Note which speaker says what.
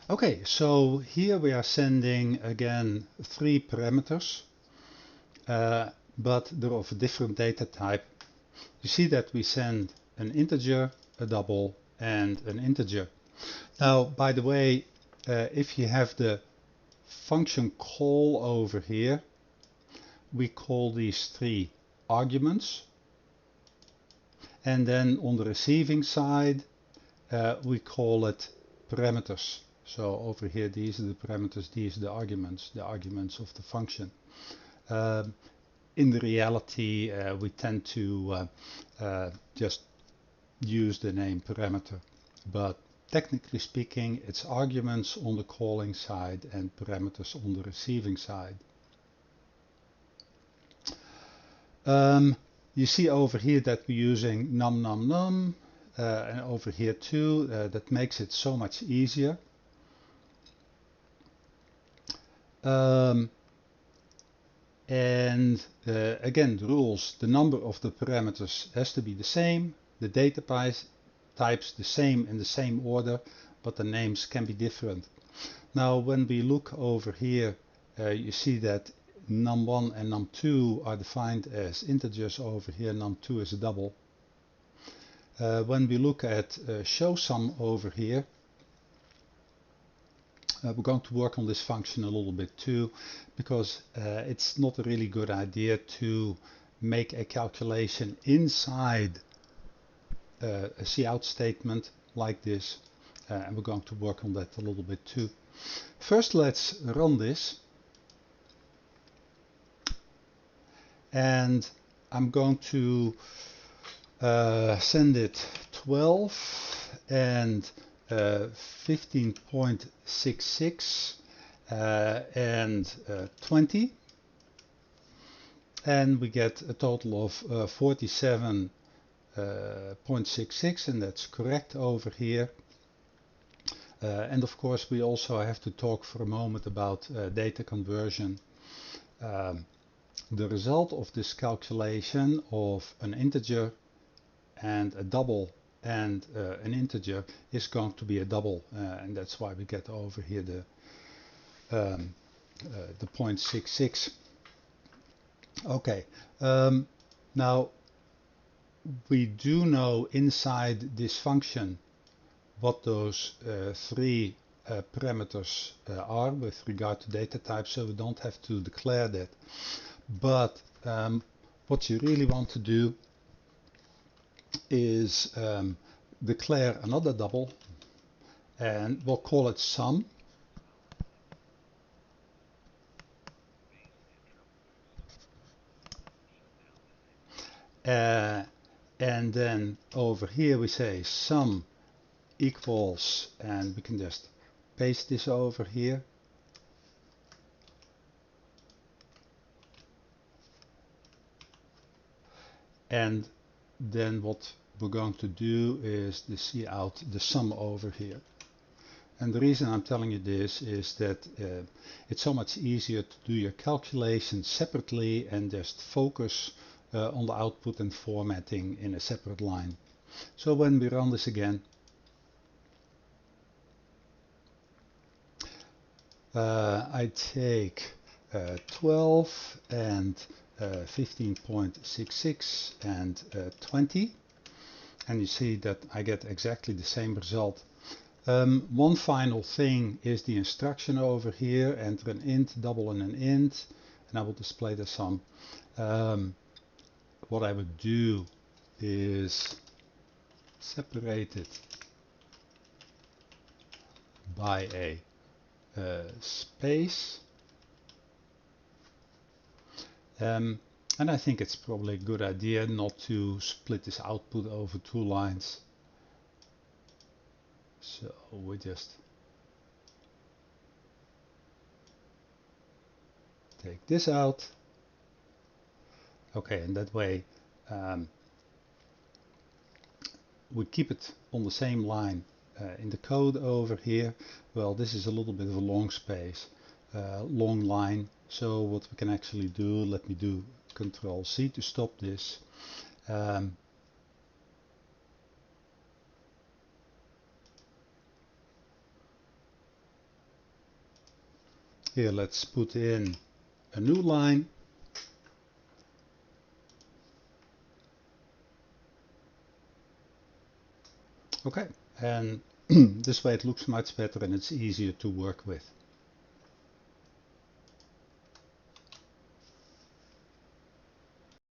Speaker 1: Okay, so here we are sending again 3 parameters, but they're of a different data type. You see that we send an integer, a double, and an integer. Now, by the way, if you have the function call over here, we call these 3 arguments. And then on the receiving side, we call it parameters. So over here, these are the parameters, these are the arguments of the function. In the reality, we tend to just use the name parameter, but technically speaking, it's arguments on the calling side and parameters on the receiving side. You see over here that we're using num num num, and over here too. That makes it so much easier. And again, the rules, the number of the parameters has to be the same, the data types the same in the same order, but the names can be different. Now when we look over here, you see that num1 and num2 are defined as integers over here, num2 is a double. When we look at show sum over here, we're going to work on this function a little bit too, because it's not a really good idea to make a calculation inside a cout statement like this, and we're going to work on that a little bit too. First, let's run this, and I'm going to send it 12 and 15.66 and 20, and we get a total of 47.66, and that's correct over here. And of course we also have to talk for a moment about data conversion. The result of this calculation of an integer and a double and an integer is going to be a double, and that's why we get over here the 0.66. Okay, now we do know inside this function what those 3 parameters are with regard to data type, so we don't have to declare that. But what you really want to do is declare another double, and we'll call it sum. And then over here we say sum equals, and we can just paste this over here. And then what we're going to do is to see out the sum over here. And the reason I'm telling you this is that it's so much easier to do your calculations separately and just focus on the output and formatting in a separate line. So when we run this again, I take 12 and 15.66 and 20, and you see that I get exactly the same result. One final thing is the instruction over here: enter an int, double and an int, and I will display the sum. What I would do is separate it by a space, and I think it's probably a good idea not to split this output over 2 lines. So we just take this out. Okay, and that way we keep it on the same line in the code over here. Well, this is a little bit of a long space, long line. So what we can actually do, let me do Control C to stop this. Here, let's put in a new line. Okay, and this way it looks much better and it's easier to work with.